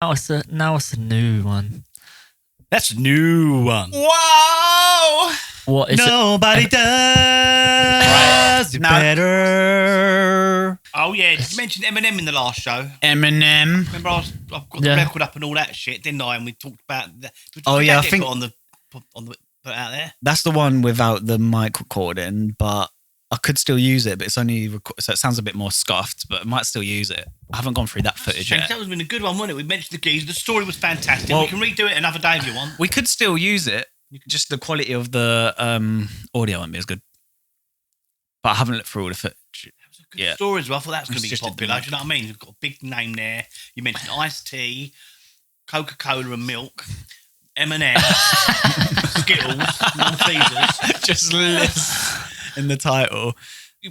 Now it's a new one. That's a new one. Wow! What is Nobody does it better. Oh yeah, did you mention Eminem in the last show? Eminem. Remember, I've got the record up and all that shit, didn't I? And we talked about that. Oh yeah, I get think put out there. that's the one without the mic recording, but I could still use it, but it's only so it sounds a bit more scuffed, but I might still use it. I haven't gone through that footage yet. That was been a good one, wasn't it? We mentioned the geese. The story was fantastic. Well, we can redo it another day if you want. We could still use it. Just the quality of the audio won't be as good. But I haven't looked through all the footage. That was a good story as well. I thought that was going to be popular. Do you know what I mean? You've got a big name there. You mentioned iced tea, Coca-Cola and milk, M&M, Skittles, Maltesers. Just list in the title.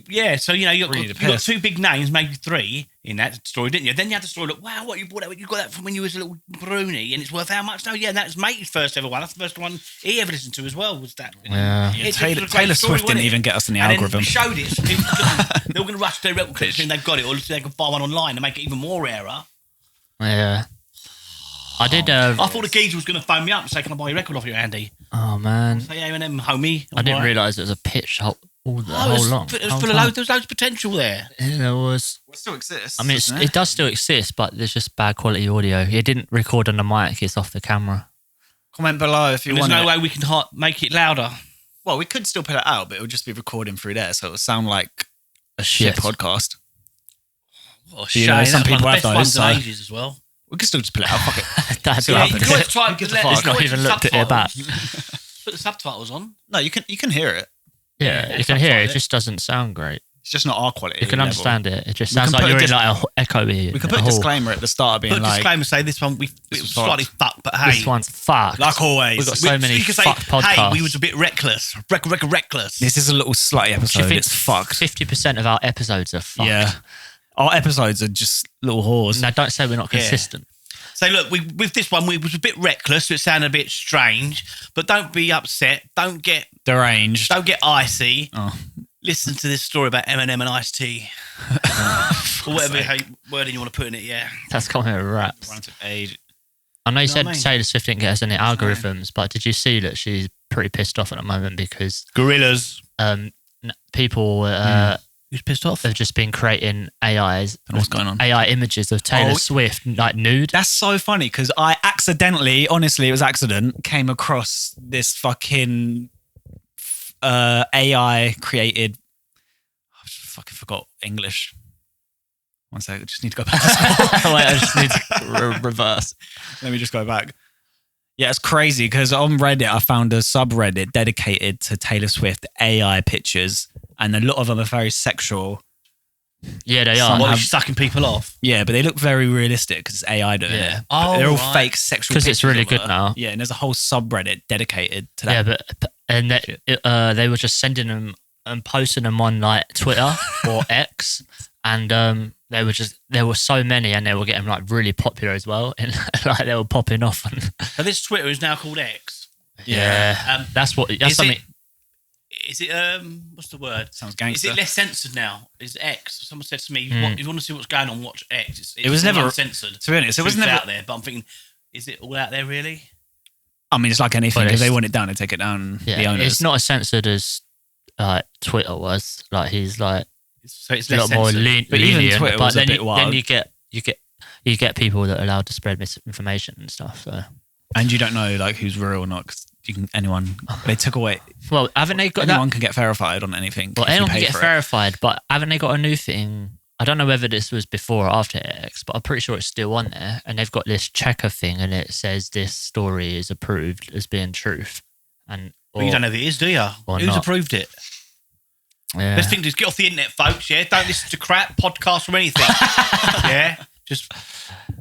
Yeah, so you got two big names, maybe three in that story, didn't you? Then you had the story, look, wow, what you bought that? You got that from when you was a little brony, and it's worth how much? No, yeah, and that's mate's first ever one. That's the first one he ever listened to as well. Was that? Yeah. Taylor Swift didn't even get us in the algorithm. We showed it. So they're all going to rush to their record collection, and they've got it, or they can buy one online and make it even more rarer. Yeah. I did. I thought the geezer was going to phone me up and say, "Can I buy your record off you, Andy?" Oh man. Say Eminem, homie. I didn't realise it was a pitch whole long. It was full of loads. There was loads of potential there. Yeah, there was. It still exists. I mean, it does still exist, but there's just bad quality audio. It didn't record on the mic; it's off the camera. Comment below if you want. There's no way we can make it louder. Well, we could still put it out, but it would just be recording through there, so it would sound like a shit podcast. What a shame. Some people have those. So ages as well. We could still just put it out. Fuck it. That's You what can happened. always try and It's not even looked at it back. Put the subtitles on. No, you can hear it. Yeah, you can hear it. It just doesn't sound great. It's just not our quality. You can understand it. It just sounds like you're in like an echoey. We could put a disclaimer at the start, being like, disclaimer, say this one it was slightly fucked, but hey, this one's fucked. like always. We've got so many you can fucked say, podcasts. hey, we was a bit reckless, reckless. This is a little slutty episode. It's fucked. 50% of our episodes are fucked. Yeah, our episodes are just little whores. Now, don't say we're not consistent. So look, with this one, we was a bit reckless, so it sounded a bit strange. But don't be upset. Don't get deranged. Don't get icy. Oh. Listen to this story about Eminem and iced tea, or whatever wording you want to put in it. Yeah, that's coming with raps. Age. I know you said Taylor Swift didn't get us any algorithms, but did you see that she's pretty pissed off at the moment because gorillas, people. Who's pissed off? They've just been creating AIs. What's going on? AI images of Taylor Swift, like nude. That's so funny because I accidentally, honestly, it was accident, came across this fucking AI created. I just fucking forgot English. One second, I just need to go back to school. Wait, I just need to reverse. Let me just go back. Yeah, it's crazy because on Reddit, I found a subreddit dedicated to Taylor Swift AI pictures, and a lot of them are very sexual. Yeah, they are. What, sucking people off? Yeah, but they look very realistic because it's AI doing it. But they're all fake sexual pictures. Because it's really good now. Yeah, and there's a whole subreddit dedicated to that. Yeah, but they were just sending them and posting them on like Twitter or X, and there were so many, and they were getting like really popular as well, and like they were popping off. So this Twitter is now called X. Yeah, that's something. Is it what's the word? Sounds gangster. Is it less censored now? Is X? Someone said to me, if you want to see what's going on, watch X. It was never censored. To be honest, it was never out there. But I'm thinking, is it all out there really? I mean, it's like anything. If they want it down, they take it down. Yeah, the owners. It's not as censored as Twitter was. Like he's like, so it's a lot more lenient. But even Twitter was then a bit wild. Then you get people that are allowed to spread misinformation and stuff. So. And you don't know like who's real or not because they took away. Well, haven't they got anyone can get verified on anything? Well, anyone can get verified, but haven't they got a new thing? I don't know whether this was before or after X, but I'm pretty sure it's still on there. And they've got this checker thing, and it says this story is approved as being truth. And you don't know if it is, do you? Who's approved it? Yeah. Let's just get off the internet, folks. Yeah, don't listen to crap podcasts or anything. Yeah, just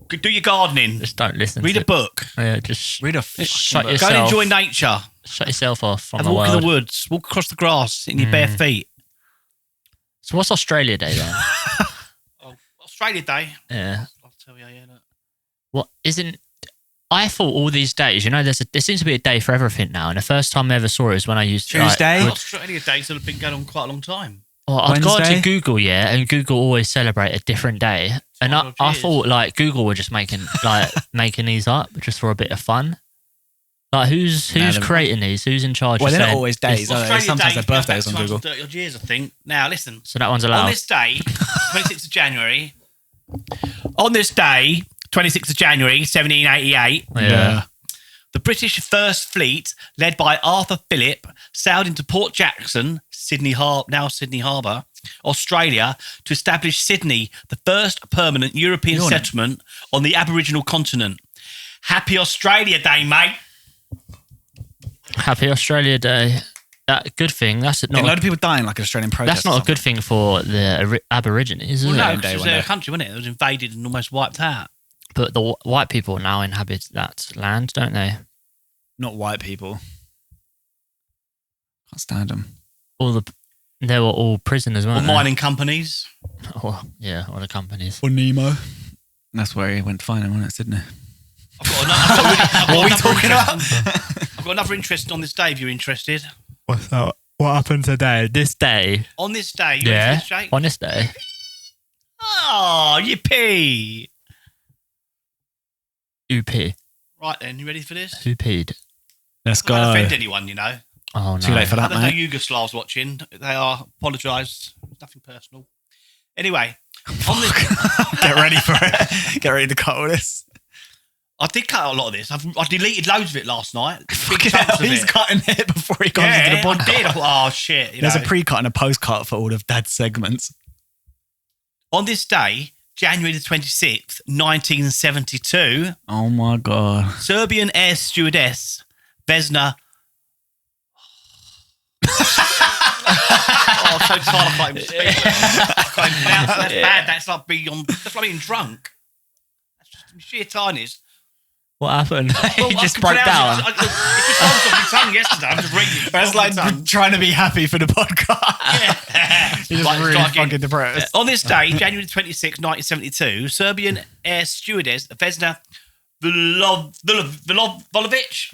do your gardening. Just don't listen. Read a book. Yeah, just read a shut book. yourself. Go and enjoy nature. Shut yourself off from and the walk world. in the woods. Walk across the grass in your bare feet. So what's Australia Day then? Australia Day. Yeah. I'll tell you. Yeah. Look. What isn't? I thought all these days, there seems to be a day for everything now. And the first time I ever saw it was when I used Tuesday. Australia Days have been going on quite a long time. Well, I've gone Wednesday? to Google, and Google always celebrate a different day. And I thought like Google were just making these up just for a bit of fun. Like who's creating these? Who's in charge? Well, of they're not saying, always days, are they? Sometimes their birthdays on Google. 30 odd years, I think. Now listen. So that one's allowed. On this day, 26th of January. On this day, 26th of January, 1788. Yeah. The British First Fleet, led by Arthur Phillip, sailed into Port Jackson, now Sydney Harbour, Australia, to establish Sydney, the first permanent European settlement on the Aboriginal continent. Happy Australia Day, mate. Happy Australia Day. That good thing. That's not a lot of people dying like an Australian protest. That's not a good thing for the Aborigines, is it? No, because it was their country, wasn't it? It was invaded and almost wiped out. But the white people now inhabit that land, don't they? Not white people. Can't stand them. They were all prisoners, weren't they? Mining companies. Oh, yeah, all the companies. Or Nemo. That's where he went to find him, wasn't it, Sydney? What are we talking about? I've got another interest on this day, if you're interested. What's that? What happened today? This day? On this day, on this day. Oh, yippee. UP. Right then, you ready for this? Who peed? Let's go. I don't offend anyone, you know. Oh, no. Too late for that, There's mate. no Yugoslavs watching. They are apologise. Nothing personal. Anyway, on this, Get ready for it. Get ready to cut all this. I did cut a lot of this. I deleted loads of it last night. He's cutting it before he comes into the podcast. I did. Oh shit! There's a pre-cut and a post-cut for all of Dad's segments. On this day, January the 26th, 1972. Oh my god! Serbian air stewardess Vesna. I'm so tired. I can't even speak. I can't even pronounce it. That's bad. That's like being drunk. That's just sheer tinnies. What happened? Well, He just broke down. It just rolled off my tongue yesterday. I'm just reading it. That's like trying to be happy for the podcast. Yeah. He's just really fucking depressed. On this day, January 26, 1972, Serbian air stewardess Vesna Volovic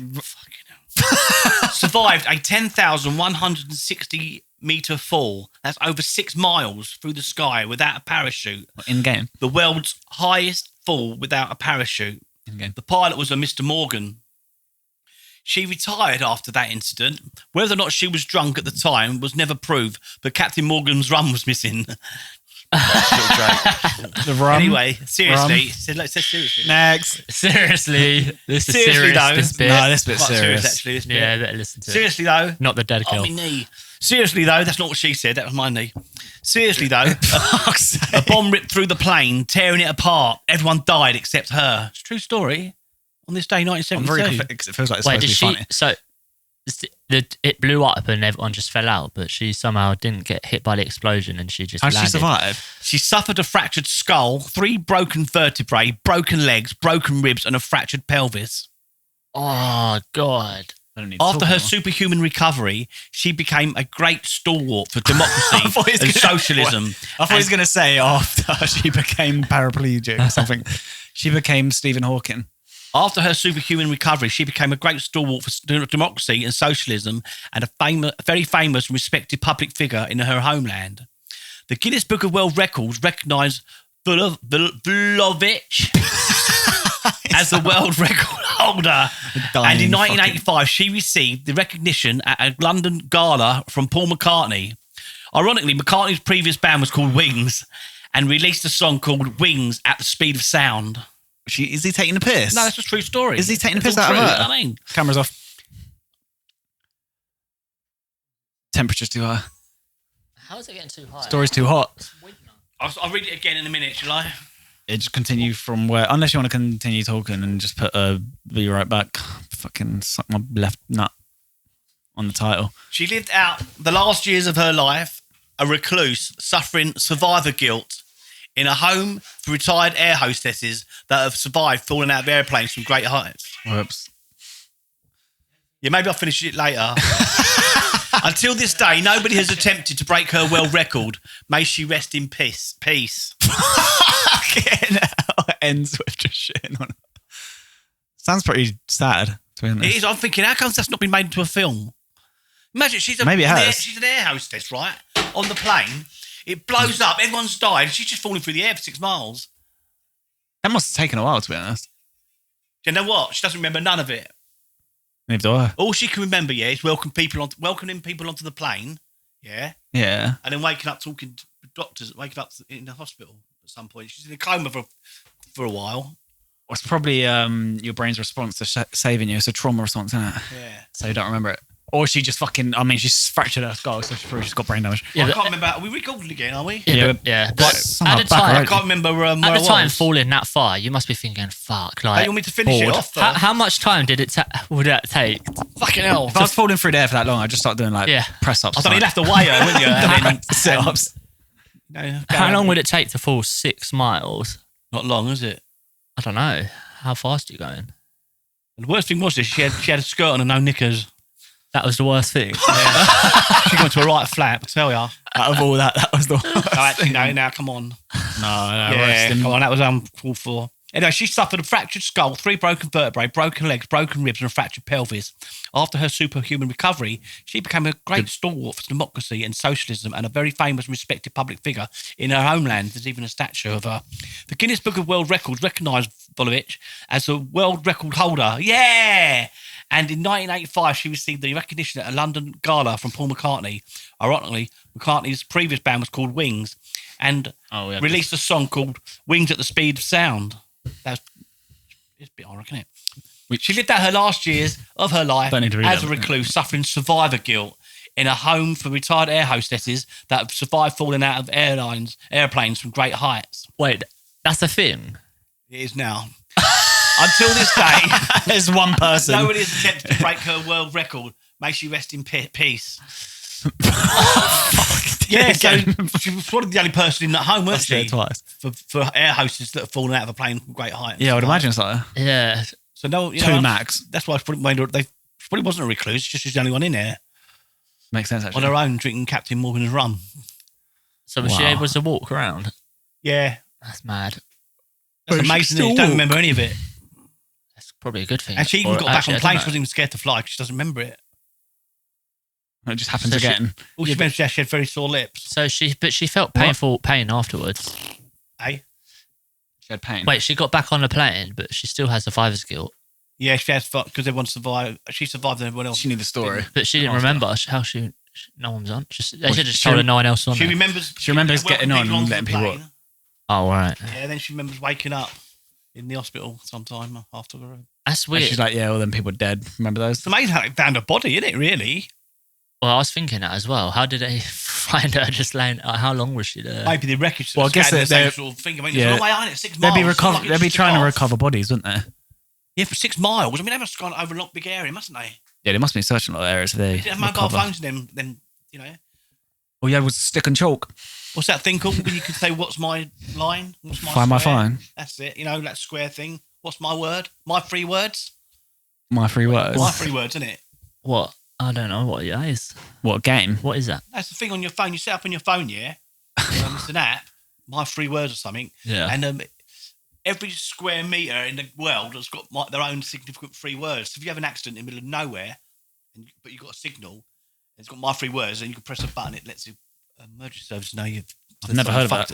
survived a 10,160 metre fall. That's over 6 miles through the sky without a parachute. In game. The world's highest fall without a parachute. In game. The pilot was a Mr. Morgan. She retired after that incident. Whether or not she was drunk at the time was never proved, but Captain Morgan's rum was missing. The rum. Anyway, seriously. Let's say seriously. Next. Seriously. This is Seriously, serious, though. this bit. No, this bit's Quite serious. actually, this bit. Yeah, I better listen to it. Seriously, though. Not the dead Oh, girl. my knee. Seriously, though, that's not what she said. That was my knee. Seriously, though, a bomb ripped through the plane, tearing it apart. Everyone died except her. It's a true story. On this day, I'm 1972. very confused because it feels like it's Wait, supposed did to be funny. so it blew up and everyone just fell out, but she somehow didn't get hit by the explosion and she just How'd landed. she survive? She suffered a fractured skull, 3 broken vertebrae, broken legs, broken ribs, and a fractured pelvis. Oh, God. I don't need to After talk her anymore. superhuman recovery, she became a great stalwart for democracy and socialism. I thought he was going to say after she became paraplegic or something. She became Stephen Hawking. After her superhuman recovery, she became a great stalwart for democracy and socialism and a very famous and respected public figure in her homeland. The Guinness Book of World Records recognised Volovic as the world record holder. And in 1985, she received the recognition at a London gala from Paul McCartney. Ironically, McCartney's previous band was called Wings and released a song called Wings at the Speed of Sound. Is he taking the piss? No, that's a true story. Is he taking the It's piss all out of true, her? I mean, Camera's off. Temperature's too high. How is it getting too high? Story's too hot. I'll read it again in a minute, shall I? Yeah, just continue from where, unless you want to continue talking and just put be right back. Fucking suck my left nut on the title. She lived out the last years of her life, a recluse, suffering survivor guilt, in a home for retired air hostesses that have survived falling out of airplanes from great heights. Whoops. Yeah, maybe I'll finish it later. Until this day, nobody has attempted to break her world record. May she rest in peace. Fucking hell, it ends with just shitting on her. Sounds pretty sad, to be honest. It is. I'm thinking, how come that's not been made into a film? Imagine she's Maybe it has. She's an air hostess, right? on the plane. It blows up. Everyone's died. She's just falling through the air for 6 miles. That must have taken a while, to be honest. Do you know what? She doesn't remember none of it. Neither do I. All she can remember, is welcoming people onto the plane. Yeah. Yeah. And then waking up talking to doctors, waking up in the hospital at some point. She's in a coma for a while. Well, it's probably your brain's response to saving you. It's a trauma response, isn't it? Yeah. So you don't remember it. Or she just she's fractured her skull, so she probably just got brain damage. Yeah, I can't remember. Are we recording again, are we? Yeah, but at the time, I can't remember where at the time falling that far, you must be thinking, fuck, like, you want me to finish it off? How much time would that take? Fucking hell. If I was falling through the air for that long, I'd just start doing press-ups. I thought you'd have to weigh her, wouldn't you? And then sit-ups. How long would it take to fall 6 miles? Not long, is it? I don't know. How fast are you going? And the worst thing was this, she had a skirt on and no knickers. That was the worst thing. Yeah. She got into a right flap, I tell ya. Out of all that was the worst. No, actually, no, now come on. No, yeah, come on, that was uncalled for. Anyway, she suffered a fractured skull, 3 broken vertebrae, broken legs, broken ribs, and a fractured pelvis. After her superhuman recovery, she became a great stalwart for democracy and socialism and a very famous and respected public figure in her homeland. There's even a statue of her. The Guinness Book of World Records recognised Volovich as a world record holder. Yeah! And in 1985, she received the recognition at a London gala from Paul McCartney. Ironically, McCartney's previous band was called Wings and released a song called Wings at the Speed of Sound. It's a bit ironic, isn't it? She lived out her last years of her life as a recluse, suffering survivor guilt in a home for retired air hostesses that have survived falling out of airplanes from great heights. Wait, that's a thing? It is now. Until this day, there's one person. Nobody has attempted to break her world record. May she rest in peace. Yeah, so she was probably the only person in that home, wasn't she? Twice. For air hostesses that have fallen out of a plane from great height. Yeah, I would imagine so. Yeah. So no, two max. That's why she probably wasn't a recluse. She's the only one in there. Makes sense, actually. On her own, drinking Captain Morgan's rum. So was she able to walk around? Yeah. That's mad. That's amazing that you don't remember any of it. That's probably a good thing. And she even got back on plane. She wasn't even scared to fly because she doesn't remember it. It just happens again. All she mentioned, she had very sore lips. So she felt pain afterwards. Hey? She had pain. Wait, she got back on the plane, but she still has survivor's guilt. Yeah, she has, because everyone survived. She survived and everyone else. She knew the story. But she didn't remember how no one was on. They should just told her no one else was on. She remembers getting on and letting people up. Oh, right. Yeah, then she remembers waking up in the hospital sometime after her. That's weird. And she's like, yeah, well, then people are dead. Remember those? It's amazing how they found her body, isn't it, really? Well, I was thinking that as well. How did they find her just laying? How long was she there? Maybe the wreckage. Well, I guess the same sort of thing. I mean, it's a long way on it. 6 miles. They'd be trying to recover bodies, wouldn't they? Yeah, for 6 miles. I mean, they must have gone over a lot big area, mustn't they? Yeah, they must be searching a lot of areas. They have mobile phones in them, you know. All you had was stick and chalk. What's that thing called when you can say, what's my line? What's my Find my phone. That's it. You know, that square thing. What's my word? My 3 words? My 3 words. My 3 words, isn't it? What? I don't know what that is. What game? What is that? That's the thing on your phone. You set up on your phone, yeah? It's an app, My 3 words or something. Yeah. And every square metre in the world has got their own significant 3 words. So if you have an accident in the middle of nowhere, but you've got a signal, it's got my 3 words, and you can press a button, it lets the emergency service know you've... I've never heard of that.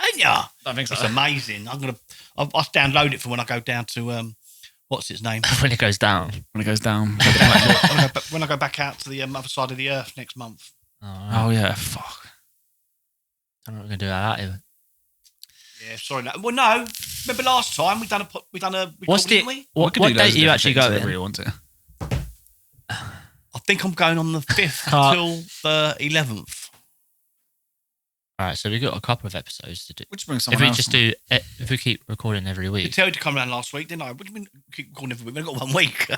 Ain't ya? I think so. It's amazing. I'll download it for when I go down to... what's its name? When it goes down. When it goes down. When I go back out to the other side of the earth next month. Oh yeah, fuck. I'm not going to do that either. Yeah, sorry. No. Well, no. Remember last time we done a What's didn't we? What date are you actually going? Really want to. I think I'm going on the 5th till the 11th. All right, so we've got a couple of episodes to do. Which brings someone else. If we keep recording every week. I told you to come around last week, didn't I? What do you mean keep recording every week? We've only got 1 week.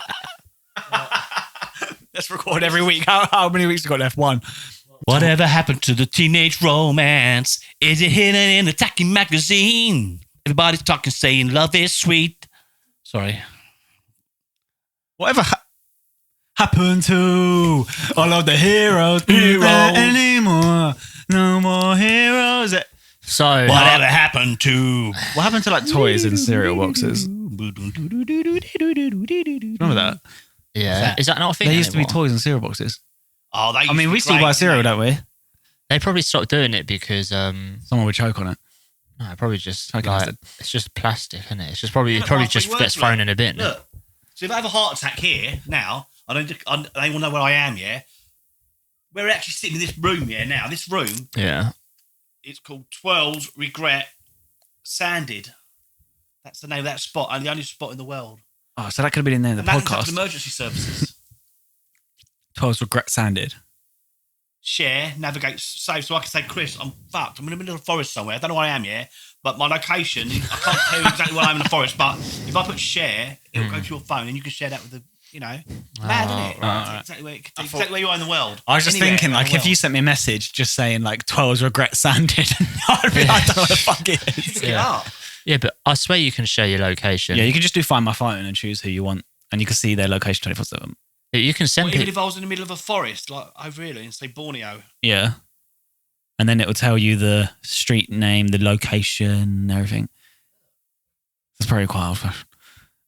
Let's record every week. How many weeks have we got left? 1. Whatever happened to the teenage romance? Is it hidden in the tacky magazine? Everybody's talking, saying love is sweet. Sorry. Whatever happened to all of the heroes? Anymore. No more heroes. So whatever happened to? What happened to like toys in cereal boxes? Remember that? Yeah. Is that not a thing? There used to be toys in cereal boxes. Oh, we still buy cereal, don't we? They probably stopped doing it because Someone would choke on it. no, probably just Choke like acid. it's just plastic, isn't it? It's just probably Look, probably halfway just works, gets thrown mate. in a bin. Look, so if I have a heart attack here now, they will know where I am. Yeah, we're actually sitting in this room. Yeah, now this room. Yeah. It's called 12's Regret Sanded. That's the name of that spot, and the only spot in the world. Oh, so that could have been in there in the And that's podcast. emergency services. 12's Regret Sanded. Share, navigate, save. So I can say, Chris, I'm fucked. I'm in the middle of the forest somewhere. I don't know where I am yet, but my location, I can't tell you exactly where I am in the forest. But if I put share, it'll go to your phone, and you can share that with the, mad, isn't it? right. Exactly where you are in the world. I was just Anywhere thinking, in the like, if world. you sent me a message just saying, like, 12's Regret Sanded, I'd be like, I don't know what the fuck it is. Look it up. Yeah, but I swear you can share your location. Yeah, you can just do Find My Phone and choose who you want, and you can see their location 24/7. You can send Even people. if I was in the middle of a forest, like over here, and say Borneo. Yeah. And then it will tell you the street name, the location, and everything. That's probably quite old-fashioned.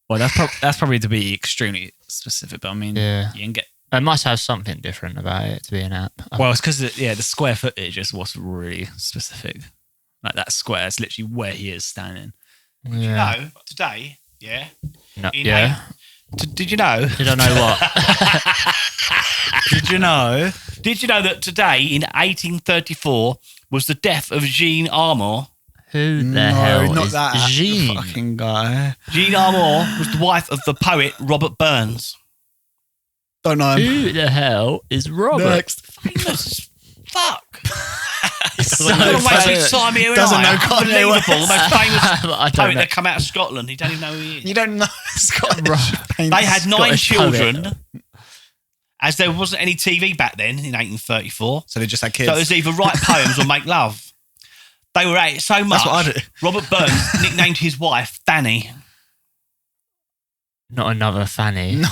Well, that's probably to be extremely specific, but I mean, Yeah. you can get... It must have something different about it to be an app. Well, it's because, the square footage is what's really specific. Like, that square is literally where he is standing. Yeah. No, today, yeah. No, in yeah. Did you know? Did I know what? Did you know? Did you know that today in 1834 was the death of Jean Armour? Who the hell is Jean? fucking guy. Jean Armour was the wife of the poet Robert Burns. Don't know him. Who the hell is Robert? Next. Famous as fuck. So Doesn't famous. Doesn't know Kanye West. Unbelievable. The most famous I don't poet know. that come out of Scotland. He don't even know who he is. You don't know Scottish. They had 9 Scottish children. poet. As there wasn't any TV back then in 1834. So they just had kids. So it was either write poems or make love. They were at it so much. That's what I do. Robert Burns nicknamed his wife Fanny. Not another Fanny. No,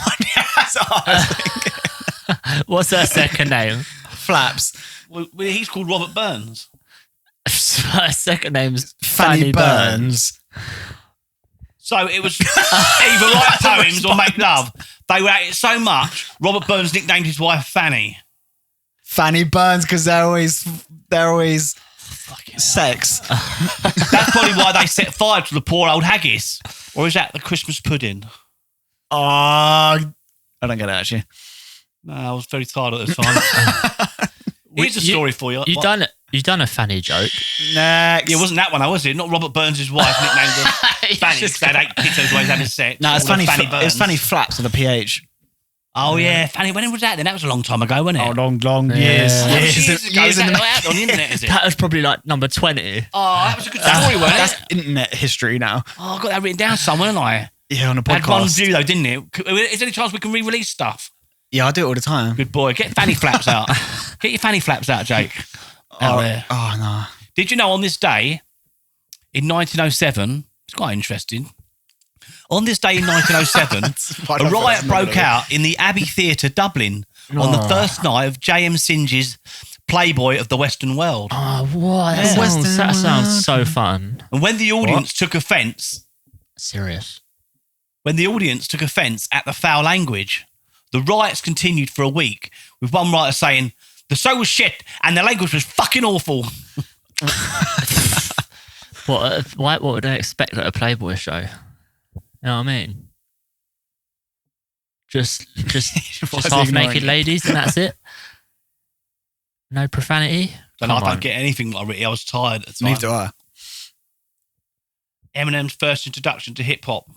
that's what I was thinking. What's her second name? Flaps. Well, he's called Robert Burns. Her second name's Fanny Burns. So it was either write poems or make love. They were at it so much. Robert Burns nicknamed his wife Fanny. Fanny Burns, because they're always sex. That's probably why they set fire to the poor old haggis. Or is that the Christmas pudding? Oh, I don't get it, actually. No, I was very tired at the time. Here's a story for you. You done a Fanny joke. Next. Yeah, wasn't that one, was it? Not Robert Burns' wife nicknamed her Fanny. just They had 8 kids, those ways having sex. No, it's All the funny. Burns. It's funny flaps with a PH. Oh, yeah. Fanny. When was that then? That was a long time ago, wasn't it? Oh, long Yeah. years. Years ago. Is that not out on the internet, is it? That was probably like number 20. Oh, that was a good story, wasn't That's it? internet history now. Oh, I got that written down somewhere, didn't I? Yeah, on a Had one podcast. view, though, didn't it? Is there any chance we can re-release stuff? Yeah, I do it all the time. Good boy. Get fanny flaps out. Get your fanny flaps out, Jake. Out there. Oh, no. Did you know on this day, in 1907, it's quite interesting. On this day in 1907, a riot broke out in the Abbey Theatre, Dublin, on the first night of J.M. Synge's Playboy of the Western World. Oh, what? Yeah. That sounds so fun. And when the audience took offence, Serious. at the foul language, the riots continued for a week, with one writer saying, "The show was shit and the language was fucking awful." What would they expect at a Playboy show? You know what I mean? Just Why is he half ignoring naked it? ladies and that's it. No profanity. And I Come on. don't get anything like really. I was tired at the time. Neither do I. Eminem's first introduction to hip hop.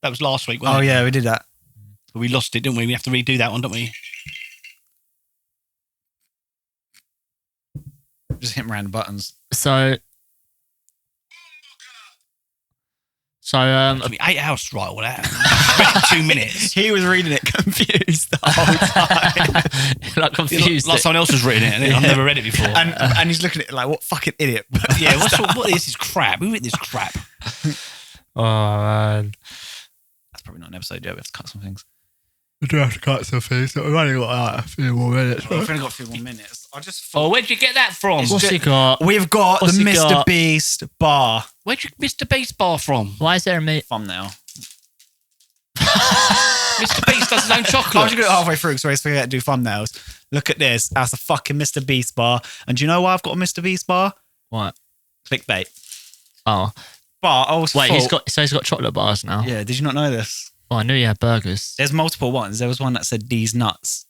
That was last week, wasn't Oh, it? yeah, we did that. But we lost it, didn't we? We have to redo that one, don't we? Just hitting random buttons. So It took me 8 hours to write all that. 2 minutes. He was reading it confused the whole time. like confused. Like someone else has written it, and I've never read it before. and he's looking at it like, what fucking idiot. Yeah, what is this crap? Who wrote this crap? Oh man. That's probably not an episode yet. We have to cut some things. We do have to cut some things. We've only got a few more minutes. We've only got a few more minutes. I just Oh, where'd you get that from? What's he got? We've got What's the he Mr. got? Beast bar Where'd you Mr. Beast bar from? Why is there a meat? thumbnail. Mr. Beast does his own I was chocolate. going halfway through because I always forget to do thumbnails. Look at this. That's a fucking Mr. Beast bar. And do you know why I've got a Mr. Beast bar? What? Clickbait. Oh. But I was Wait, he's got chocolate bars now. Yeah, did you not know this? Oh, I knew he had burgers. There's multiple ones. There was one that said these nuts.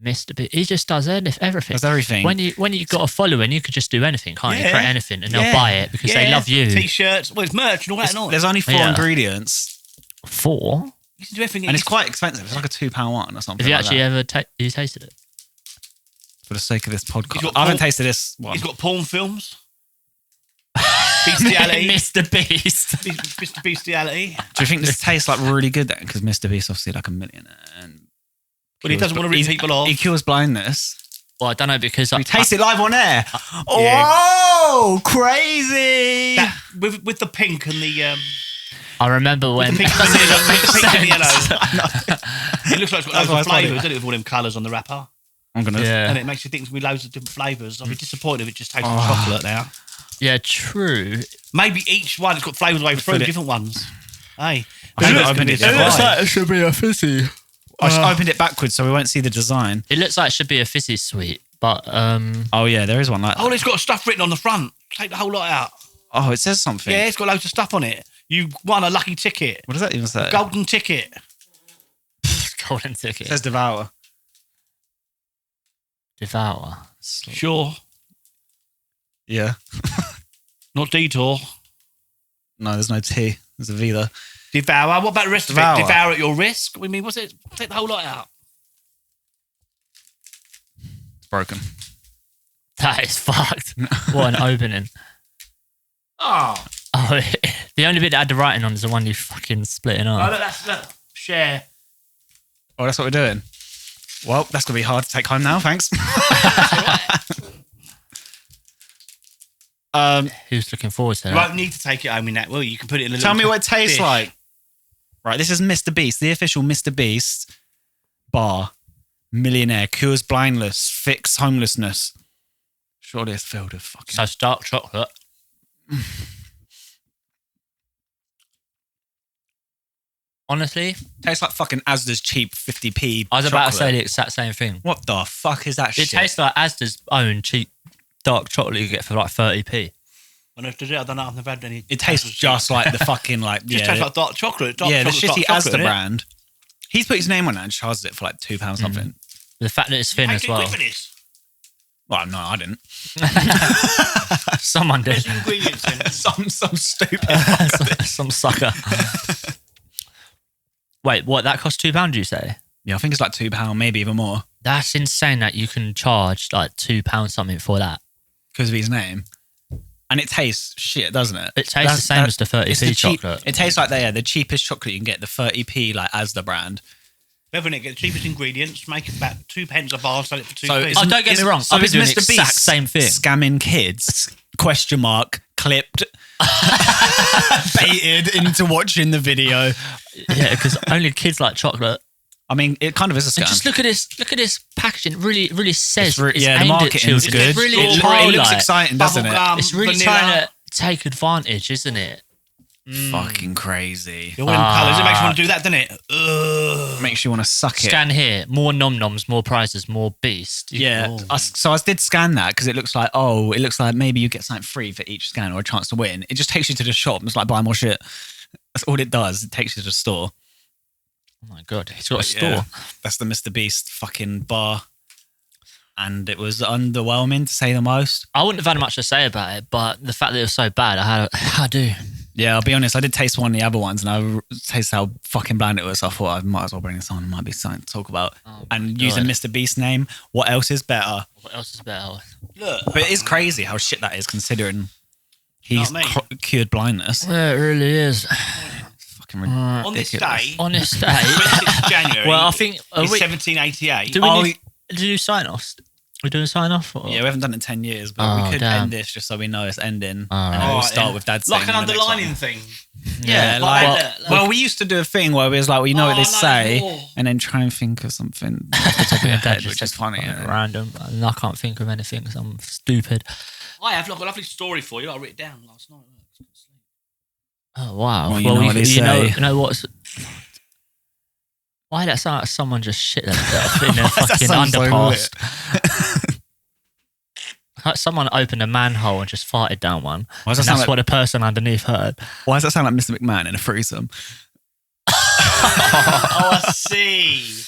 Mr. Beast. He just does everything. Does everything. When you got a following, you could just do anything, can't you? Yeah. Create anything and they'll buy it because they love you. T-shirts. Well, it's merch and all that. There's only 4 ingredients. 4? You can do everything. And it's quite expensive. It's like a £2 one or something. Have you like actually that. ever you tasted it? For the sake of this podcast. got I haven't porn- tasted this one. He's got porn films. Bestiality. Mr. Beast. Mr. Bestiality. Do you think this tastes like really good then? Because Mr. Beast obviously like a millionaire. And But he doesn't want to rip people off. He cures blindness. Well, I don't know because We taste it live on air. Yeah. Whoa, crazy. That, with the pink and the I remember when pink and the yellow. Sense. It looks like it's got That's loads why of I thought flavours, doesn't it, with all them colours on the wrapper. I'm going to... Yeah. And it makes you think there's going to be loads of different flavours. I'd be disappointed if it just tastes like chocolate now. Yeah, true. Maybe each one has got flavours way through, different ones. Hey. I haven't opened it. it should be a fizzy. I opened it backwards so we won't see the design. It looks like it should be a fizzy sweet, but Oh, yeah, there is one like that. Oh, it's got stuff written on the front. Take the whole lot out. Oh, it says something. Yeah, it's got loads of stuff on it. You won a lucky ticket. What does that even say? Golden ticket. golden ticket. It says Devour. Devour. Sure. Yeah. Not detour. No, there's no T. There's a V there. Devour. What about the rest Devour. of it? Devour at your risk? I mean, what's it? Take the whole lot out. It's broken. That is fucked. What an opening. Oh. Oh, the only bit that had the writing on is the one you fucking split in Oh, half. look, that's share. Oh, that's what we're doing. Well, that's going to be hard to take home now, thanks. Who's looking forward to You that? won't need to take it home in that, will you? You can put it in a Tell me little what it tastes dish. like. Right, this is Mr. Beast, the official Mr. Beast bar. Millionaire, cures blindness, fix homelessness. Surely it's filled with fucking... So it's dark chocolate. Honestly, tastes like fucking Asda's cheap 50p I was about to say chocolate. the exact same thing. What the fuck is that It shit? tastes like Asda's own cheap dark chocolate you get for like 30p. I don't know. I've never had any. It tastes just like the fucking like... Just tastes like dark chocolate. Dark yeah, the chocolate's shitty dark chocolate, Asda innit? brand. He's put his name on it and charged it for like £2 something. The fact that it's thin Hey, as do well. quick for this. Well, no, I didn't. Someone did. Where's the ingredients in? some stupid... Some sucker. Wait, what? That cost £2, you say? Yeah, I think it's like £2, maybe even more. That's insane that you can charge like £2 something for that. Because of his name. And it tastes shit, doesn't it? It tastes the same as the 30p it's the cheap- chocolate. It tastes like the cheapest chocolate you can get, the 30p like Asda brand. Bevan, get the cheapest ingredients, make it about 2 pence a bar, sell it for 2 So p. it's- Oh, don't get me wrong. So I've been is doing the Mr. exact Beast same thing. scamming kids? Question mark. Clipped. Baited into watching the video. Yeah, because only kids like chocolate. I mean, it kind of is a And scam. just look at this packaging. It really says it's yeah, the aimed at marketing's children. good. It's really It childlike. looks exciting, doesn't it? Bubblegum, It's really vanilla. trying to take advantage, isn't it? Fucking crazy. All them colours. It makes you want to do that, doesn't it? Ugh. Makes you want to suck it. Scan here. More nom-noms, more prizes, more beast. Yeah, so I did scan that because it looks like maybe you get something free for each scan or a chance to win. It just takes you to the shop. It's like buy more shit. That's all it does. It takes you to the store. Oh my God. He's got a store. Yeah, that's the Mr. Beast fucking bar. And it was underwhelming to say the most. I wouldn't have had much to say about it, but the fact that it was so bad, I do. Yeah, I'll be honest. I did taste one of the other ones and I tasted how fucking bland it was. So I thought I might as well bring this on. It might be something to talk about. And using Mr. Beast's name, what else is better? What else is better? Look. But it is crazy how shit that is considering he's Not me. cured blindness. Yeah, it really is. Fucking ridiculous. On this day, On this day. 26th January, Well, I think... it's Are we, 1788. do we Oh, need to do sign-offs? We doing sign-off? Or? Yeah, we haven't done it in 10 years, but Oh, we could damn. end this just so we know it's ending. Oh, and then right. we'll start with Dad's like saying an in the next underlining one. thing. Yeah, like- like, well, we used to do a thing where we was like, well, you know what they no, say, more. and then try and think of something off the top of your head, Just which is funny. fucking isn't it? random. And I can't think of anything because I'm stupid. I have a lovely story for you. I wrote it down last night. Oh, wow. Well, you know what they say. You know what's... Why that sound like someone just shit themselves in their That fucking sounds so underpass? Like someone opened a manhole and just farted down one. Why does And that sound that's like, what the person underneath heard. why does that sound like Mr. McMahon in a threesome? Oh, I see.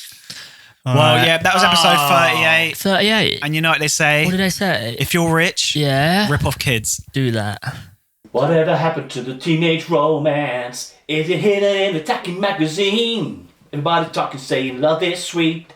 Well, yeah, that was episode 38. 38. And you know what they say? What did they say? If you're rich, Yeah. rip off kids. Do that. Whatever happened to the teenage romance? Is it hidden in the Talking magazine? Everybody talking, saying love is sweet.